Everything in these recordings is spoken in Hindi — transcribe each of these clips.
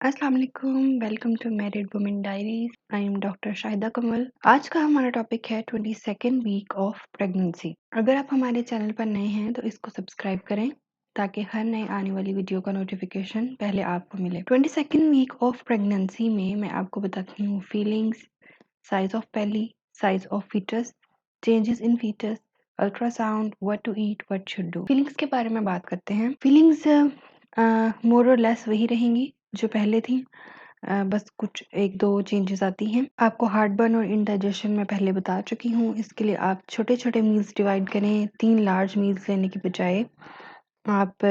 अस्सलाम वालेकुम, welcome to married women diaries. I am doctor Shahida Kamal. आज का हमारा टॉपिक है 22nd वीक ऑफ प्रेगनेंसी। अगर आप हमारे चैनल पर नए हैं तो इसको सब्सक्राइब करें ताकि हर नए आने वाली वीडियो का नोटिफिकेशन पहले आपको मिले। 22nd वीक ऑफ प्रेगनेंसी में मैं आपको बताती हूँ feelings, size of belly, size of fetus, changes in fetus, ultrasound, what to eat, what should do. Feelings के बारे में बात करते हैं। फीलिंग्स मोर और लेस वही रहेंगी जो पहले थी। बस कुछ 1-2 चेंजेस आती हैं। आपको हार्टबर्न और इंडाइजेशन मैं पहले बता चुकी हूँ। इसके लिए आप छोटे-छोटे मील्स डिवाइड करें। 3 लार्ज मील्स लेने की बजाय आप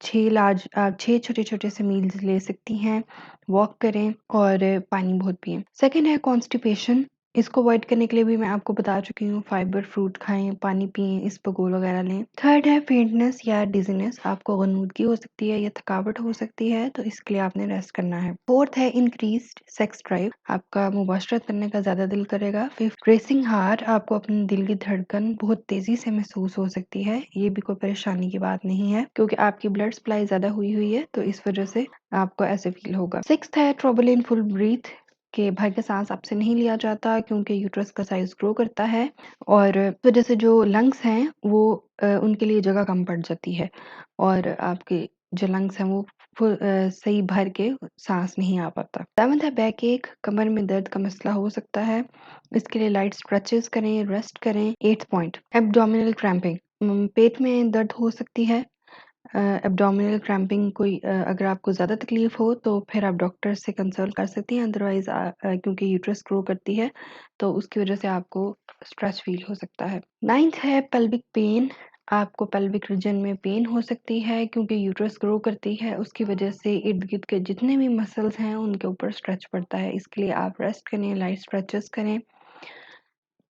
6 छोटे-छोटे से मील्स ले सकती हैं। वॉक करें और पानी बहुत पिएँ। सेकंड है कॉन्स्टिपेशन। इसको अवॉइड करने के लिए भी मैं आपको बता चुकी हूँ। फाइबर फ्रूट खाएँ, पानी पिएँ, इसबगोल वगैरह लें। थर्ड है फेंटनेस या डिज़ीनेस। आपको गनुदगी हो सकती है या थकावट हो सकती है, तो इसके लिए आपने रेस्ट करना है। फोर्थ है इंक्रीज्ड सेक्स ड्राइव। आपका मुबाशरत करने का ज़्यादा दिल करेगा। Fifth racing heart. आपको अपने दिल की धड़कन बहुत तेज़ी से महसूस हो सकती है। ये भी कोई परेशानी की बात नहीं है क्योंकि आपकी ब्लड सप्लाई ज़्यादा हुई है, तो इस वजह से आपको ऐसे फील होगा। सिक्स्थ है ट्रबल इन फुल ब्रीथ कि भर के सांस आपसे नहीं लिया जाता क्योंकि यूट्रस का साइज ग्रो करता है और इस वजह से जो लंग्स हैं वो उनके लिए जगह कम पड़ जाती है और आपके जो लंग्स हैं वो सही भर के सांस नहीं आ पाता। सेवंथ है बैक एक। कमर में दर्द का मसला हो सकता है, इसके लिए लाइट स्ट्रेचेस करें, रेस्ट करें। Eighth point abdominal cramping. पेट में दर्द हो सकती है। एब्डोमिनल क्रैम्पिंग अगर आपको ज़्यादा तकलीफ हो तो फिर आप डॉक्टर से कंसल्ट कर सकती हैं। अदरवाइज क्योंकि यूट्रस ग्रो करती है तो उसकी वजह से आपको स्ट्रेस फील हो सकता है। नाइन्थ है पेल्विक पेन। आपको पेल्विक रीजन में पेन हो सकती है क्योंकि यूट्रस ग्रो करती है, उसकी वजह से इर्द गिर्द के जितने भी मसल्स हैं उनके ऊपर स्ट्रेच पड़ता है। इसके लिए आप रेस्ट करें, लाइट स्ट्रेचेस करें।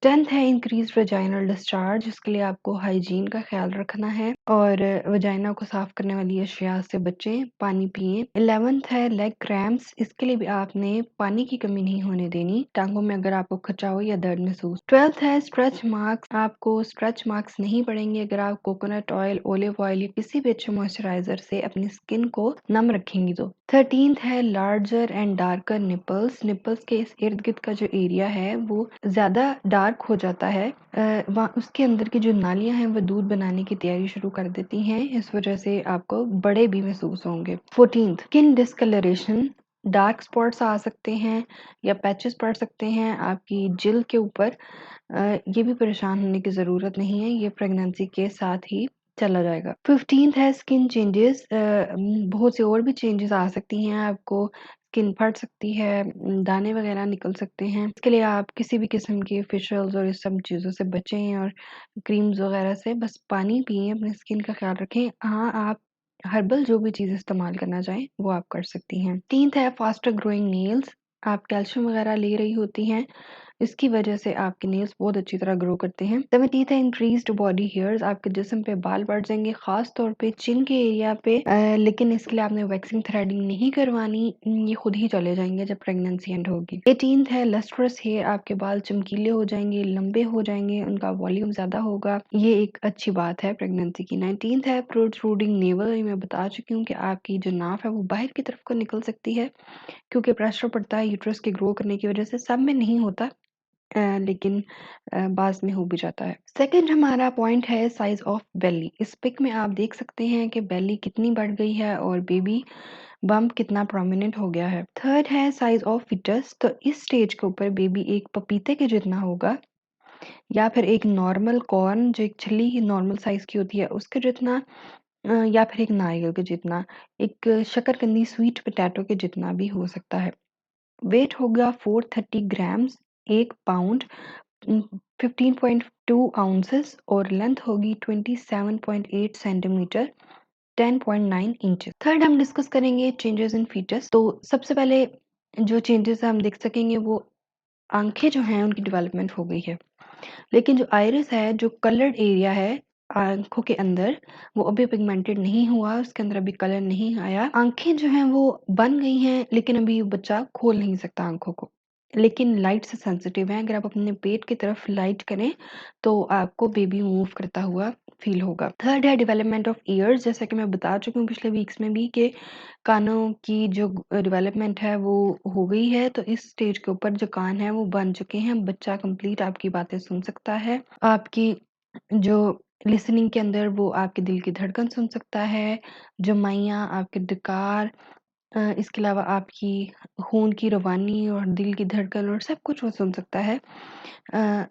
10th है इंक्रीज वजाइनल डिस्चार्ज। इसके लिए आपको हाइजीन का ख्याल रखना है और वजाइना को साफ करने वाली अशिया से बचें, पानी पिएं। 11th है लेग क्रैम्प्स। इसके लिए भी आपने पानी की कमी नहीं होने देनी टांगों में अगर आपको खिंचाव या दर्द महसूस। 12th है स्ट्रेच मार्क्स। आपको स्ट्रेच मार्क्स नहीं पड़ेंगे अगर आप कोकोनट ऑयल, ओलिव ऑयल या किसी भी अच्छे मॉइस्चराइजर से अपनी स्किन को नम रखेंगी। तो 13th है larger and darker nipples. Nipples के इस इर्द गिर्द का जो एरिया है वो ज्यादा डार्क हो जाता है। उसके अंदर की जो नालियां हैं वो दूध बनाने की तैयारी शुरू कर देती हैं, इस वजह से आपको बड़े भी महसूस होंगे। 14th skin discoloration. Dark spots आ सकते हैं या पैचेस पड़ सकते हैं आपकी जिल्द के ऊपर। ये भी परेशान होने की ज़रूरत नहीं है, ये प्रेगनेंसी के साथ ही चला जाएगा। 15th है स्किन चेंजेस। बहुत से और भी चेंजेस आ सकती हैं। आपको स्किन फट सकती है, दाने वगैरह निकल सकते हैं। इसके लिए आप किसी भी किस्म के फेशियल्स और इस सब चीज़ों से बचें और क्रीम्स वगैरह से बस पानी पिएं, अपनी स्किन का ख्याल रखें। हाँ, आप हर्बल जो भी चीज़ इस्तेमाल करना चाहें वो आप कर सकती हैं। 10th है फास्टर ग्रोइंग नेल्स। आप कैल्शियम वगैरह ले रही होती हैं, इसकी वजह से आपके नेल्स बहुत अच्छी तरह ग्रो करते हैं। 17th है इंक्रीज्ड बॉडी हेयर्स। आपके जिस्म पे बाल बढ़ जाएंगे, खास तौर पे चिन के एरिया पे। लेकिन इसके लिए आपने वैक्सिंग थ्रेडिंग नहीं करवानी, ये खुद ही चले जाएंगे जब प्रेगनेंसी एंड होगी। 18th है लस्ट्रस हेयर। आपके बाल चमकीले हो जाएंगे, लंबे हो जाएंगे, उनका वॉल्यूम ज्यादा होगा, ये एक अच्छी बात है प्रेगनेंसी की। 19th है प्रोट्रूडिंग नेवल। मैं बता चुकी हूँ कि आपकी जो नाफ है वो बाहर की तरफ को निकल सकती है क्योंकि प्रेशर पड़ता है यूट्रस के ग्रो करने की वजह से। सब में नहीं होता, लेकिन बाज़ में हो भी जाता है। सेकंड हमारा पॉइंट है साइज ऑफ बेली। इस पिक में आप देख सकते हैं कि बेली कितनी बढ़ गई है और बेबी बम्प कितना प्रोमिनेंट हो गया है। थर्ड है साइज ऑफ फिटस। तो इस स्टेज के ऊपर बेबी एक पपीते के जितना होगा या फिर एक नॉर्मल कॉर्न, जो एक छिली की नॉर्मल साइज की होती है उसके जितना, या फिर एक नारियल के जितना, एक शकरकंदी स्वीट पोटैटो के जितना भी हो सकता है। वेट होगा 430 ग्राम्स, 1 पाउंड, 15.2 आउंसेस और लेंथ होगी 27.8 सेंटीमीटर, 10.9 इंचेस। थर्ड हम डिस्कस करेंगे चेंजेस इन फीटस। तो सबसे पहले जो चेंजेस हम देख सकेंगे वो आंखें जो हैं उनकी डेवलपमेंट हो गई है, लेकिन जो आइरिस है, जो कलर्ड एरिया है आंखों के अंदर, वो अभी पिगमेंटेड नहीं हुआ, उसके अंदर अभी कलर नहीं आया। आंखें जो हैं वो बन गई हैं लेकिन अभी बच्चा खोल नहीं सकता आंखों को, लेकिन लाइट से सेंसिटिव है। अगर आप अपने पेट की तरफ लाइट करें तो आपको बेबी मूव करता हुआ फ़ील होगा। थर्ड है डेवलपमेंट ऑफ ईयर्स, जैसा कि मैं बता चुकी हूँ पिछले वीक्स में भी कि कानों की जो डेवलपमेंट है वो हो गई है, तो इस स्टेज के ऊपर जो कान है वो बन चुके हैं। बच्चा कंप्लीट आपकी बातें सुन सकता है। आपकी जो लिसनिंग के अंदर वो आपके दिल की धड़कन सुन सकता है, जमाइयाँ, आपके डकार, इसके अलावा आपकी खून की रवानी और दिल की धड़कन और सब कुछ वो सुन सकता है। अ,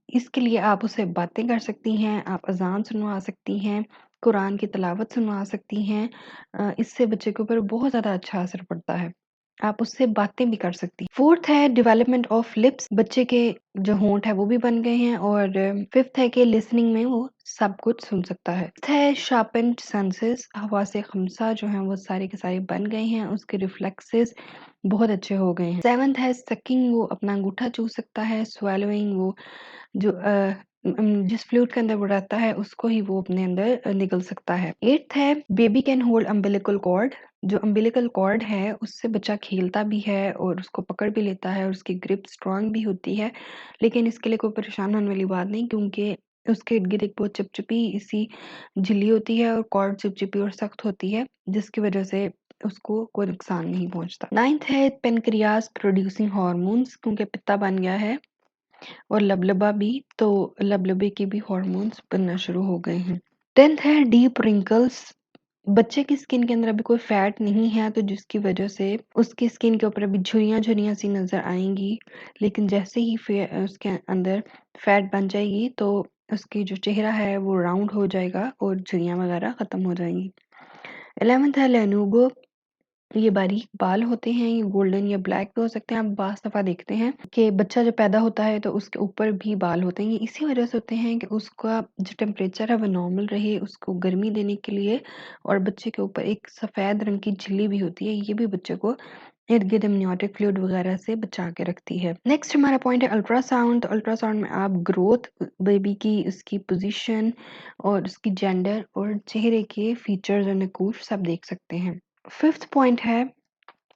इसके लिए आप उससे बातें कर सकती हैं, आप अज़ान सुनवा सकती हैं, कुरान की तिलावत सुनवा सकती हैं। इससे बच्चे के ऊपर बहुत ज़्यादा अच्छा असर पड़ता है। आप उससे बातें भी कर सकती हैं। फोर्थ है डेवलपमेंट ऑफ लिप्स, बच्चे के जो होंठ है वो भी बन गए हैं। और फिफ्थ है कि लिसनिंग में वो सब कुछ सुन सकता है। फिफ्थ है शार्पेंड सेंसेस, हवासे खमसा जो हैं वो सारे के सारे बन गए हैं, उसके रिफ्लेक्सेस बहुत अच्छे हो गए हैं। सेवंथ है सकिंग, वो अपना अंगूठा चूस सकता है। स्वेलोइंग, वो जो जिस फ्लूइड के अंदर वो रहता है उसको ही वो अपने अंदर निगल सकता है। एट्थ है baby can hold umbilical cord, जो अम्बिलिकल कॉर्ड है उससे बच्चा खेलता भी है और उसको पकड़ भी लेता है और उसकी ग्रिप स्ट्रांग भी होती है। लेकिन इसके लिए कोई परेशान होने वाली बात नहीं, क्योंकि उसके इर्द-गिर्द एक बहुत चिपचिपी सी झिल्ली होती है और कॉर्ड चिपचिपी और सख्त होती है, जिसकी वजह से उसको कोई नुकसान नहीं पहुंचता। नाइन्थ है पेनक्रियास प्रोड्यूसिंग हार्मोन्स, क्योंकि पित्ता बन गया है और लबलबा भी, तो लबलबे के भी हार्मोन्स बनना शुरू हो गए हैं। 10th है डीप रिंकल्स, बच्चे की स्किन के अंदर अभी कोई फैट नहीं है, तो जिसकी वजह से उसकी स्किन के ऊपर अभी झुर्रियाँ-झुर्रियाँ सी नज़र आएँगी। लेकिन जैसे ही उसके अंदर फैट बन जाएगी तो उसकी जो चेहरा है वो राउंड हो जाएगा और झुर्रियाँ वगैरह ख़त्म हो जाएँगी। 11th है लेनूगो, ये बारीक बाल होते हैं, ये गोल्डन या ब्लैक भी हो सकते हैं। आप बाज़ दफ़ा देखते हैं कि बच्चा जब पैदा होता है तो उसके ऊपर भी बाल होते हैं। ये इसी वजह से होते हैं कि उसका जो टेम्परेचर है वो नॉर्मल रहे, उसको गर्मी देने के लिए। और बच्चे के ऊपर एक सफ़ेद रंग की झिल्ली भी होती है, ये भी बच्चे को इर्द-गिर्द अमनियोटिक फ्लूइड वगैरह से बचा के रखती है। नेक्स्ट हमारा पॉइंट है अल्ट्रासाउंड। तो अल्ट्रासाउंड में आप ग्रोथ, बेबी की, उसकी पोज़ीशन और उसकी जेंडर और चेहरे के फीचर्स और नकूश सब देख सकते हैं। 5th पॉइंट है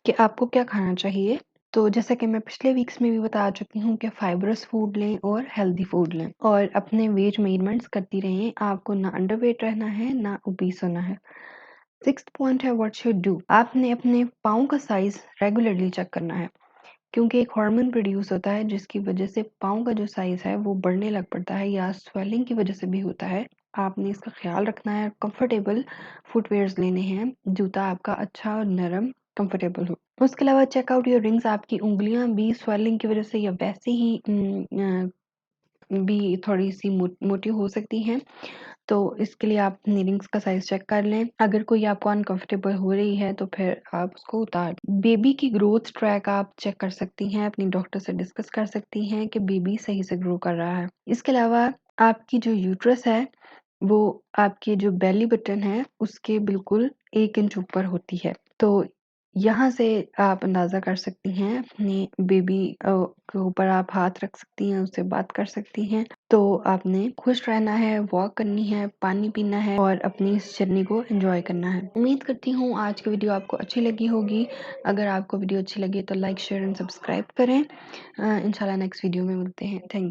कि आपको क्या खाना चाहिए। तो जैसा कि मैं पिछले वीक्स में भी बता चुकी हूँ कि फाइबरस फूड लें और हेल्दी फूड लें और अपने वेट मेजरमेंट्स करती रहें। आपको ना अंडरवेट रहना है ना ओबीस होना है। 6th पॉइंट है व्हाट शुड डू, आपने अपने पाँव का साइज रेगुलरली चेक करना है, क्योंकि एक हार्मोन प्रोड्यूस होता है जिसकी वजह से पाँव का जो साइज है वो बढ़ने लग पड़ता है या स्वेलिंग की वजह से भी होता है। आपने इसका ख्याल रखना है। कंफर्टेबल फुटवेयर्स लेने हैं, जूता आपका अच्छा और नरम कंफर्टेबल हो। उसके अलावा चेक आउट योर रिंग्स, आपकी उंगलियां भी स्वेलिंग की वजह से या वैसे ही भी थोड़ी सी मोटी हो सकती हैं, तो इसके लिए आप अपनी रिंग्स का साइज चेक कर लें। अगर कोई आपको अनकंफर्टेबल हो रही है तो फिर आप उसको उतार। बेबी की ग्रोथ ट्रैक आप चेक कर सकती हैं, अपनी डॉक्टर से डिस्कस कर सकती हैं कि बेबी सही से ग्रो कर रहा है। इसके अलावा आपकी जो यूट्रस है वो आपके जो बेली बटन है उसके बिल्कुल 1 इंच ऊपर होती है। तो यहाँ से आप अंदाज़ा कर सकती हैं, अपनी बेबी के ऊपर आप हाथ रख सकती हैं, उससे बात कर सकती हैं। तो आपने खुश रहना है, वॉक करनी है, पानी पीना है और अपनी इस जर्नी को एन्जॉय करना है। उम्मीद करती हूँ आज की वीडियो आपको अच्छी लगी होगी। अगर आपको वीडियो अच्छी लगी तो लाइक, शेयर एंड सब्सक्राइब करें। इंशाल्लाह नेक्स्ट वीडियो में मिलते हैं। Thank you.